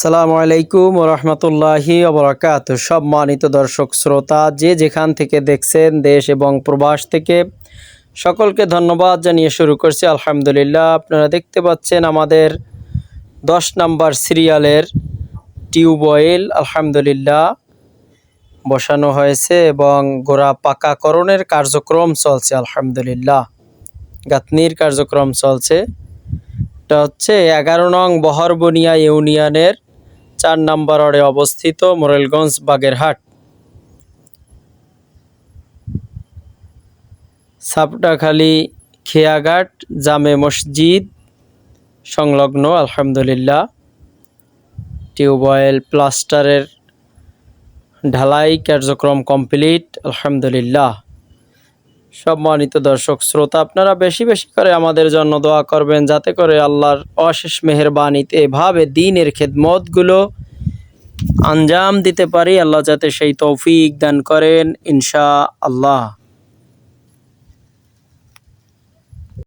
আসসালামু আলাইকুম রহমতুল্লাহি ওবরাকাত। সম্মানিত দর্শক শ্রোতা, যে যেখান থেকে দেখছেন দেশ এবং প্রবাস থেকে, সকলকে ধন্যবাদ জানিয়ে শুরু করছি আলহামদুলিল্লাহ। আপনারা দেখতে পাচ্ছেন আমাদের 10 নম্বর সিরিয়ালের টিউবওয়েল আলহামদুলিল্লাহ বসানো হয়েছে এবং গোড়া পাকাকরণের কার্যক্রম চলছে আলহামদুলিল্লাহ। গাঁথনির কার্যক্রম চলছে। এটা হচ্ছে 11 নং বহরবনিয়া ইউনিয়নের 4 নম্বর ওয়ার্ডে অবস্থিত মোরেলগঞ্জ বাগেরহাট। সাপটাখালী খেয়াঘাট জামে মসজিদ সংলগ্ন আলহামদুলিল্লাহ। টিউবওয়েল প্লাস্টারের ঢালাই কার্যক্রম কমপ্লিট আলহামদুলিল্লাহ। সম্মানিত দর্শক শ্রোতা, আপনারা বেশি বেশি করে আমাদের জন্য দোয়া করবেন, যাতে করে আল্লাহর অশেষ মেহেরবানিতে এভাবে দ্বীনের খেদমতগুলো আঞ্জাম দিতে পারি। আল্লাহ যাতে সেই তৌফিক দান করেন ইনশাআল্লাহ।